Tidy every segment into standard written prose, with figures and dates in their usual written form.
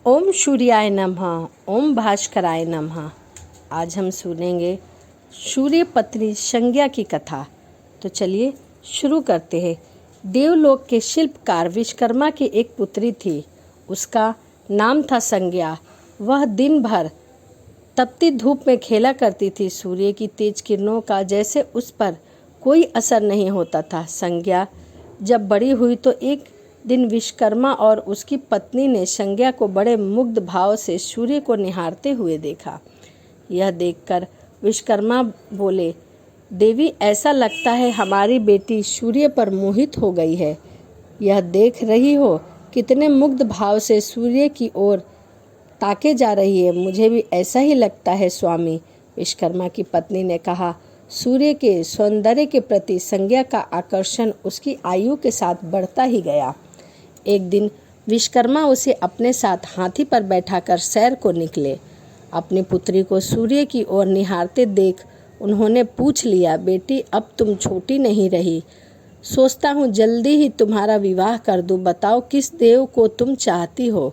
ओम सूर्याय नमः। ओम भास्कराय नमः। आज हम सुनेंगे सूर्य पत्नी संज्ञा की कथा। तो चलिए शुरू करते हैं। देवलोक के शिल्पकार विश्वकर्मा की एक पुत्री थी। उसका नाम था संज्ञा। वह दिन भर तपती धूप में खेला करती थी। सूर्य की तेज किरणों का जैसे उस पर कोई असर नहीं होता था। संज्ञा जब बड़ी हुई तो एक दिन विश्वकर्मा और उसकी पत्नी ने संज्ञा को बड़े मुग्ध भाव से सूर्य को निहारते हुए देखा। यह देखकर विश्वकर्मा बोले, देवी, ऐसा लगता है हमारी बेटी सूर्य पर मोहित हो गई है। यह देख रही हो कितने मुग्ध भाव से सूर्य की ओर ताके जा रही है। मुझे भी ऐसा ही लगता है स्वामी। विश्वकर्मा की पत्नी ने कहा। सूर्य के सौंदर्य के प्रति संज्ञा का आकर्षण उसकी आयु के साथ बढ़ता ही गया। एक दिन विश्वकर्मा उसे अपने साथ हाथी पर बैठाकर सैर को निकले। अपनी पुत्री को सूर्य की ओर निहारते देख उन्होंने पूछ लिया, बेटी, अब तुम छोटी नहीं रही। सोचता हूँ जल्दी ही तुम्हारा विवाह कर दूँ। बताओ किस देव को तुम चाहती हो।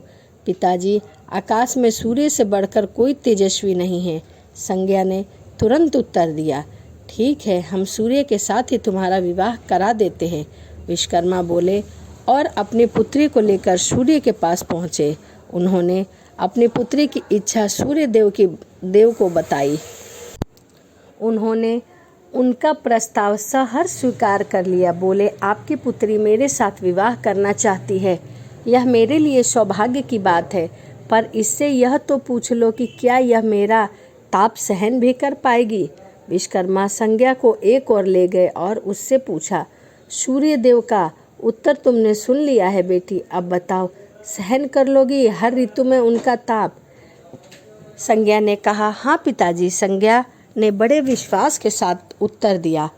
पिताजी, आकाश में सूर्य से बढ़कर कोई तेजस्वी नहीं है। संज्ञा ने तुरंत उत्तर दिया। ठीक है, हम सूर्य के साथ ही तुम्हारा विवाह करा देते हैं। विश्वकर्मा बोले और अपनी पुत्री को लेकर सूर्य के पास पहुँचे। उन्होंने अपनी पुत्री की इच्छा सूर्य देव को बताई। उन्होंने उनका प्रस्ताव सहर्ष स्वीकार कर लिया। बोले, आपकी पुत्री मेरे साथ विवाह करना चाहती है। यह मेरे लिए सौभाग्य की बात है, पर इससे यह तो पूछ लो कि क्या यह मेरा ताप सहन भी कर पाएगी। विश्वकर्मा संज्ञा को एक ओर ले गए और उससे पूछा, सूर्य देव का उत्तर तुमने सुन लिया है बेटी। अब बताओ, सहन कर लोगी हर ऋतु में उनका ताप। संज्ञा ने कहा, हाँ पिताजी। संज्ञा ने बड़े विश्वास के साथ उत्तर दिया।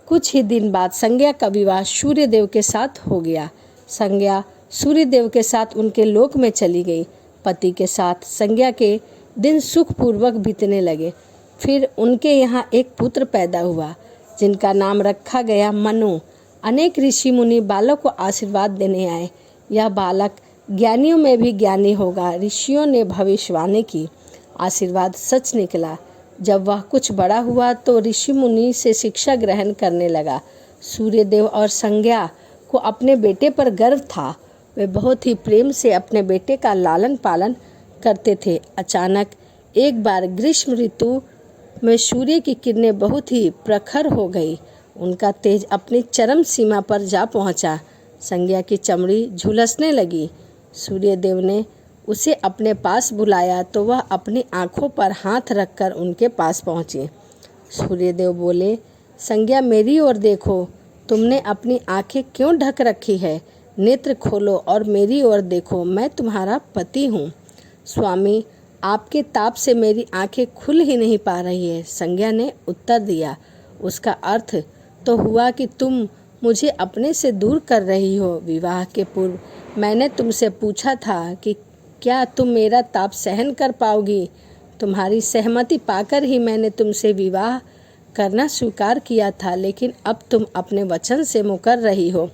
कुछ ही दिन बाद संज्ञा का विवाह सूर्यदेव के साथ हो गया। संज्ञा सूर्यदेव के साथ उनके लोक में चली गई। पति के साथ संज्ञा के दिन सुखपूर्वक बीतने लगे। फिर उनके यहाँ एक पुत्र पैदा हुआ जिनका नाम रखा गया मनु। अनेक ऋषि मुनि बालक को आशीर्वाद देने आए। यह बालक ज्ञानियों में भी ज्ञानी होगा। ऋषियों ने भविष्यवाणी की। आशीर्वाद सच निकला। जब वह कुछ बड़ा हुआ तो ऋषि मुनि से शिक्षा ग्रहण करने लगा। सूर्यदेव और संज्ञा को अपने बेटे पर गर्व था। वे बहुत ही प्रेम से अपने बेटे का लालन पालन करते थे। अचानक एक बार ग्रीष्म ऋतु में सूर्य की किरणें बहुत ही प्रखर हो गई। उनका तेज अपनी चरम सीमा पर जा पहुंचा। संज्ञा की चमड़ी झुलसने लगी। सूर्यदेव ने उसे अपने पास बुलाया तो वह अपनी आंखों पर हाथ रखकर उनके पास पहुंची। सूर्यदेव बोले, संज्ञा, मेरी ओर देखो। तुमने अपनी आंखें क्यों ढक रखी है? नेत्र खोलो और मेरी ओर देखो। मैं तुम्हारा पति हूँ। स्वामी, आपके ताप से मेरी आंखें खुल ही नहीं पा रही है। संज्ञा ने उत्तर दिया। उसका अर्थ तो हुआ कि तुम मुझे अपने से दूर कर रही हो। विवाह के पूर्व मैंने तुमसे पूछा था कि क्या तुम मेरा ताप सहन कर पाओगी। तुम्हारी सहमति पाकर ही मैंने तुमसे विवाह करना स्वीकार किया था, लेकिन अब तुम अपने वचन से मुकर रही हो।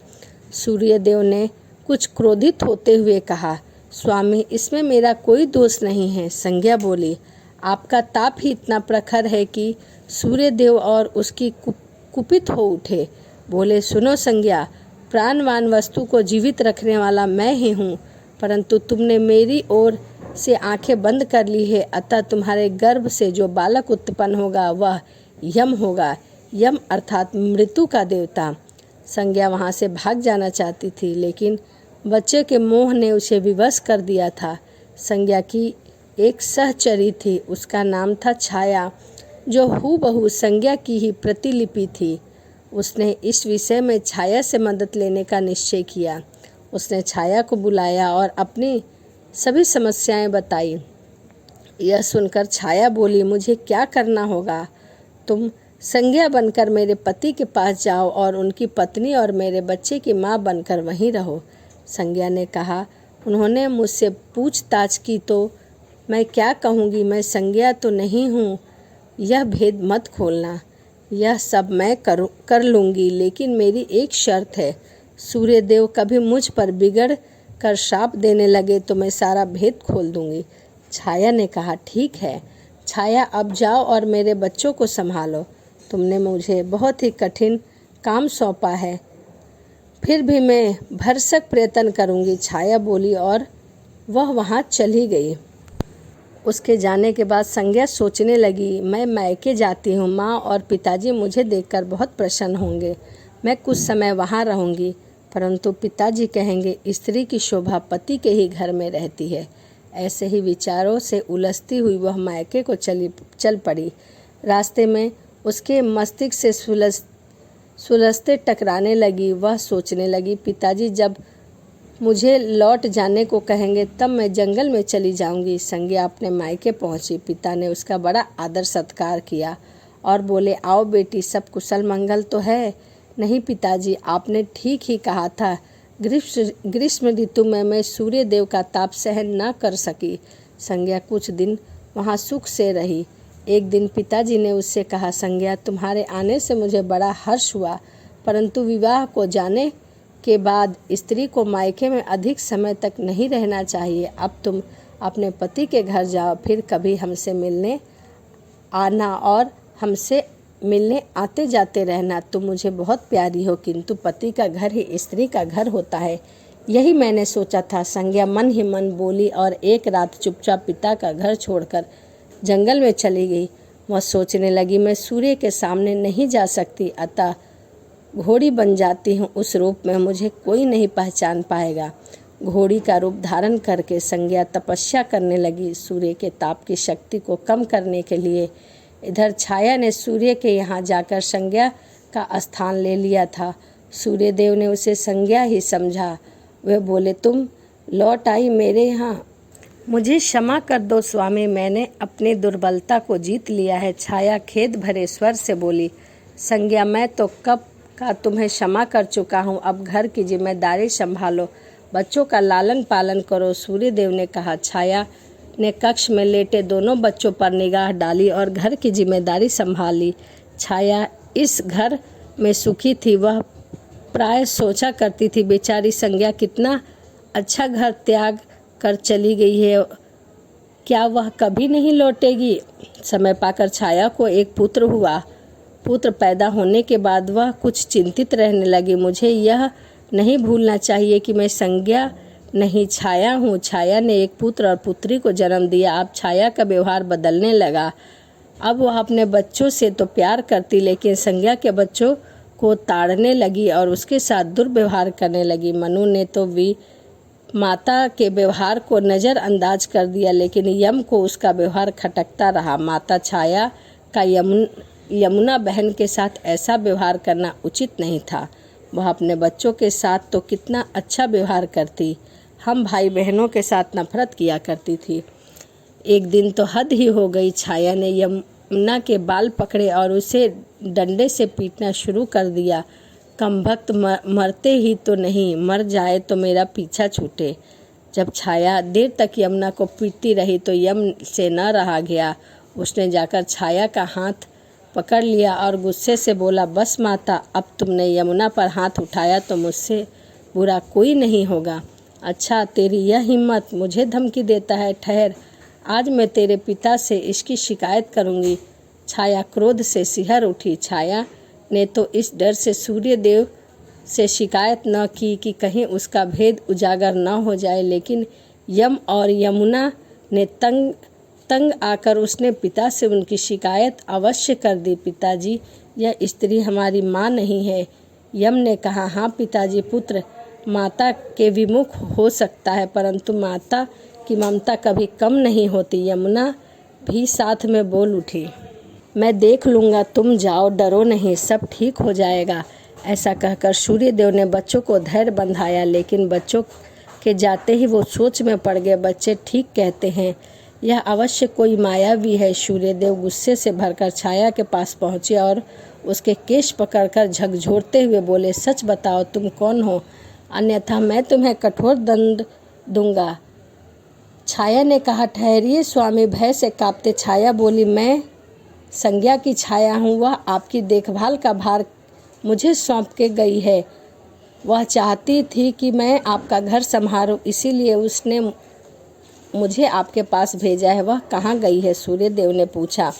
सूर्यदेव ने कुछ क्रोधित होते हुए कहा, स्वामी, इसमें मेरा कोई दोष नहीं है। संज्ञा बोली, आपका ताप ही इतना प्रखर है कि सूर्यदेव और उसकी कुपित हो उठे। बोले, सुनो संज्ञा, प्राणवान वस्तु को जीवित रखने वाला मैं ही हूँ, परंतु तुमने मेरी ओर से आंखें बंद कर ली है। अतः तुम्हारे गर्भ से जो बालक उत्पन्न होगा वह यम होगा। यम अर्थात मृत्यु का देवता। संज्ञा वहाँ से भाग जाना चाहती थी, लेकिन बच्चे के मोह ने उसे विवश कर दिया था। संज्ञा की एक सहचरी थी। उसका नाम था छाया, जो हूबहू संज्ञा की ही प्रतिलिपि थी। उसने इस विषय में छाया से मदद लेने का निश्चय किया। उसने छाया को बुलाया और अपनी सभी समस्याएं बताई। यह सुनकर छाया बोली, मुझे क्या करना होगा? तुम संज्ञा बनकर मेरे पति के पास जाओ और उनकी पत्नी और मेरे बच्चे की माँ बनकर वहीं रहो। संज्ञा ने कहा, उन्होंने मुझसे पूछताछ की तो मैं क्या कहूँगी? मैं संज्ञा तो नहीं हूँ। यह भेद मत खोलना। यह सब मैं कर लूँगी, लेकिन मेरी एक शर्त है। सूर्यदेव कभी मुझ पर बिगड़ कर श्राप देने लगे तो मैं सारा भेद खोल दूंगी। छाया ने कहा, ठीक है छाया, अब जाओ और मेरे बच्चों को संभालो। तुमने मुझे बहुत ही कठिन काम सौंपा है, फिर भी मैं भरसक प्रयत्न करूंगी, छाया बोली और वह वहाँ चली गई। उसके जाने के बाद संज्ञा सोचने लगी, मैं मायके जाती हूँ, माँ और पिताजी मुझे देखकर बहुत प्रसन्न होंगे, मैं कुछ समय वहाँ रहूँगी, परंतु पिताजी कहेंगे स्त्री की शोभा पति के ही घर में रहती है। ऐसे ही विचारों से उलझती हुई वह मायके को चल पड़ी। रास्ते में उसके मस्तिष्क से सुलझते टकराने लगी। वह सोचने लगी, पिताजी जब मुझे लौट जाने को कहेंगे तब मैं जंगल में चली जाऊंगी। संज्ञा अपने मायके पहुंची। पिता ने उसका बड़ा आदर सत्कार किया और बोले, आओ बेटी, सब कुशल मंगल तो है? नहीं पिताजी, आपने ठीक ही कहा था, ग्रीष्म ऋतु में मैं सूर्य देव का ताप सहन न कर सकी। संज्ञा कुछ दिन वहाँ सुख से रही। एक दिन पिताजी ने उससे कहा, संज्ञा तुम्हारे आने से मुझे बड़ा हर्ष हुआ, परंतु विवाह को जाने के बाद स्त्री को मायके में अधिक समय तक नहीं रहना चाहिए। अब तुम अपने पति के घर जाओ, फिर कभी हमसे मिलने आना और हमसे मिलने आते जाते रहना। तुम मुझे बहुत प्यारी हो, किंतु पति का घर ही स्त्री का घर होता है, यही मैंने सोचा था। संज्ञा मन ही मन बोली और एक रात चुपचाप पिता का घर छोड़कर जंगल में चली गई। वह सोचने लगी, मैं सूर्य के सामने नहीं जा सकती, अतः घोड़ी बन जाती हूँ, उस रूप में मुझे कोई नहीं पहचान पाएगा। घोड़ी का रूप धारण करके संज्ञा तपस्या करने लगी, सूर्य के ताप की शक्ति को कम करने के लिए। इधर छाया ने सूर्य के यहाँ जाकर संज्ञा का स्थान ले लिया था। सूर्य देव ने उसे संज्ञा ही समझा। वे बोले, तुम लौट आई मेरे यहाँ, मुझे क्षमा कर दो स्वामी, मैंने अपनी दुर्बलता को जीत लिया है। छाया खेद भरे स्वर से बोली, संज्ञा मैं तो कब का तुम्हें क्षमा कर चुका हूँ, अब घर की जिम्मेदारी संभालो, बच्चों का लालन पालन करो। सूर्य देव ने कहा। छाया ने कक्ष में लेटे दोनों बच्चों पर निगाह डाली और घर की जिम्मेदारी संभाली। छाया इस घर में सुखी थी। वह प्राय सोचा करती थी, बेचारी संज्ञा कितना अच्छा घर त्याग कर चली गई है, क्या वह कभी नहीं लौटेगी। समय पाकर छाया को एक पुत्र हुआ। पुत्र पैदा होने के बाद वह कुछ चिंतित रहने लगी। मुझे यह नहीं भूलना चाहिए कि मैं संज्ञा नहीं छाया हूँ। छाया ने एक पुत्र और पुत्री को जन्म दिया। अब छाया का व्यवहार बदलने लगा। अब वह अपने बच्चों से तो प्यार करती, लेकिन संज्ञा के बच्चों को ताड़ने लगी और उसके साथ दुर्व्यवहार करने लगी। मनु ने तो माता के व्यवहार को नज़रअंदाज कर दिया, लेकिन यम को उसका व्यवहार खटकता रहा। माता छाया का यमुना बहन के साथ ऐसा व्यवहार करना उचित नहीं था। वह अपने बच्चों के साथ तो कितना अच्छा व्यवहार करती, हम भाई बहनों के साथ नफरत किया करती थी। एक दिन तो हद ही हो गई। छाया ने यमुना के बाल पकड़े और उसे डंडे से पीटना शुरू कर दिया। कमबख्त, मरते ही तो नहीं, मर जाए तो मेरा पीछा छूटे। जब छाया देर तक यमुना को पीटती रही तो यम से न रहा गया। उसने जाकर छाया का हाथ पकड़ लिया और गुस्से से बोला, बस माता, अब तुमने यमुना पर हाथ उठाया तो मुझसे बुरा कोई नहीं होगा। अच्छा, तेरी यह हिम्मत, मुझे धमकी देता है। ठहर, आज मैं तेरे पिता से इसकी शिकायत करूंगी। छाया क्रोध से सिहर उठी। छाया ने तो इस डर से सूर्य देव से शिकायत न की कि कहीं उसका भेद उजागर न हो जाए, लेकिन यम और यमुना ने तंग आकर उसने पिता से उनकी शिकायत अवश्य कर दी। पिताजी, यह स्त्री हमारी माँ नहीं है। यम ने कहा, हाँ पिताजी, पुत्र माता के विमुख हो सकता है, परंतु माता की ममता कभी कम नहीं होती। यमुना भी साथ में बोल उठी, मैं देख लूँगा, तुम जाओ, डरो नहीं, सब ठीक हो जाएगा। ऐसा कहकर सूर्य देव ने बच्चों को धैर्य बंधाया, लेकिन बच्चों के जाते ही वो सोच में पड़ गए। बच्चे ठीक कहते हैं, यह अवश्य कोई मायावी है। सूर्य देव गुस्से से भरकर छाया के पास पहुँचे और उसके केश पकड़कर झकझोरते हुए बोले, सच बताओ, तुम कौन हो, अन्यथा मैं तुम्हें कठोर दंड दूंगा। छाया ने कहा, ठहरिए स्वामी। भय से कांपते छाया बोली, मैं संज्ञा की छाया हूँ, वह आपकी देखभाल का भार मुझे सौंप के गई है। वह चाहती थी कि मैं आपका घर संभालूं, इसीलिए उसने मुझे आपके पास भेजा है। वह कहाँ गई है? सूर्यदेव ने पूछा।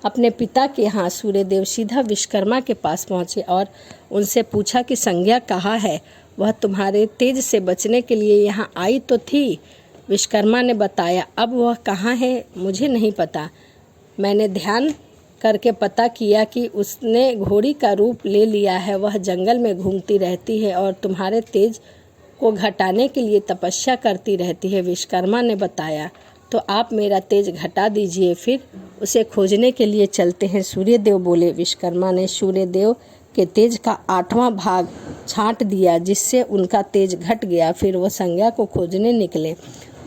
अपने पिता के यहाँ। सूर्यदेव सीधा विश्वकर्मा के पास पहुँचे और उनसे पूछा कि संज्ञा कहाँ है? वह तुम्हारे तेज से बचने के लिए यहाँ आई तो थी, विश्वकर्मा ने बताया। अब वह कहाँ है मुझे नहीं पता। मैंने ध्यान करके पता किया कि उसने घोड़ी का रूप ले लिया है। वह जंगल में घूमती रहती है और तुम्हारे तेज को घटाने के लिए तपस्या करती रहती है, विश्वकर्मा ने बताया। तो आप मेरा तेज घटा दीजिए, फिर उसे खोजने के लिए चलते हैं, सूर्यदेव बोले। विश्वकर्मा ने सूर्यदेव के तेज का 8वां भाग छांट दिया, जिससे उनका तेज घट गया। फिर वो संज्ञा को खोजने निकले।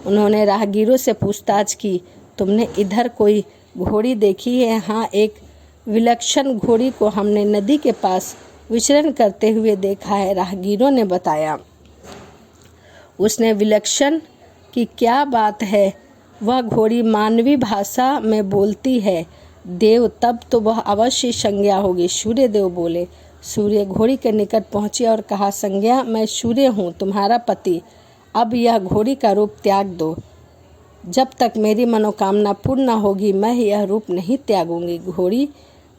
उन्होंने राहगीरों से पूछताछ की, तुमने इधर कोई घोड़ी देखी है? हाँ, एक विलक्षण घोड़ी को हमने नदी के पास विचरण करते हुए देखा है, राहगीरों ने बताया। उसने विलक्षण की क्या बात है? वह घोड़ी मानवी भाषा में बोलती है। देव, तब तो वह अवश्य संज्ञा होगी, सूर्यदेव बोले। सूर्य घोड़ी के निकट पहुंचे और कहा, संज्ञा, मैं सूर्य हूँ, तुम्हारा पति। अब यह घोड़ी का रूप त्याग दो। जब तक मेरी मनोकामना पूर्ण न होगी, मैं यह रूप नहीं त्यागूंगी। घोड़ी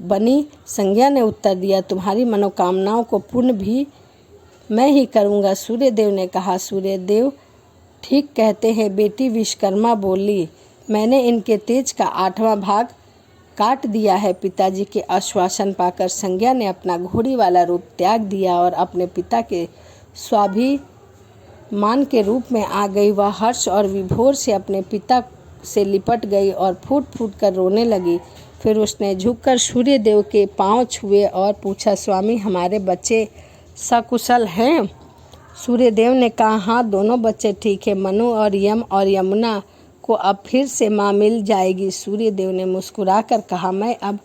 बनी संज्ञा ने उत्तर दिया, तुम्हारी मनोकामनाओं को पूर्ण भी मैं ही करूँगा, सूर्यदेव ने कहा। सूर्यदेव ठीक कहते हैं बेटी, विश्वकर्मा बोली। मैंने इनके तेज का 8वां भाग काट दिया है। पिताजी के आश्वासन पाकर संज्ञा ने अपना घोड़ी वाला रूप त्याग दिया और अपने पिता के स्वाभिमान के रूप में आ गई। वह हर्ष और विभोर से अपने पिता से लिपट गई और फूट फूट कर रोने लगी। फिर उसने झुककर सूर्यदेव के पांव छुए और पूछा, स्वामी, हमारे बच्चे सकुशल हैं? सूर्यदेव ने कहा, हाँ, दोनों बच्चे ठीक है। मनु और यमुना को अब फिर से माँ मिल जाएगी। सूर्यदेव ने मुस्कुराकर कहा, मैं अब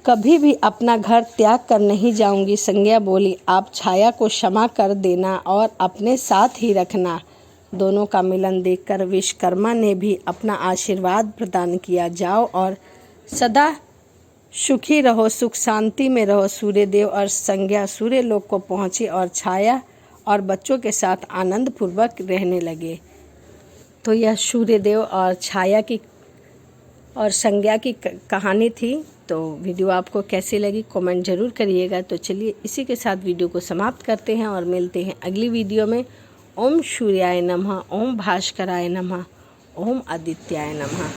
कभी भी अपना घर त्याग कर नहीं जाऊंगी। संज्ञा बोली, आप छाया को क्षमा कर देना और अपने साथ ही रखना। दोनों का मिलन देखकर विश्वकर्मा ने भी अपना आशीर्वाद प्रदान किया। जाओ और सदा सुखी रहो, सुख शांति में रहो। सूर्यदेव और संज्ञा सूर्यलोक को पहुँचे और छाया और बच्चों के साथ आनंद पूर्वक रहने लगे। तो यह सूर्यदेव और छाया की और संज्ञा की कहानी थी। तो वीडियो आपको कैसी लगी कमेंट ज़रूर करिएगा। तो चलिए इसी के साथ वीडियो को समाप्त करते हैं और मिलते हैं अगली वीडियो में। ओम सूर्याय नमः, ओम भास्कराय नमः, ओम आदित्याय नमः।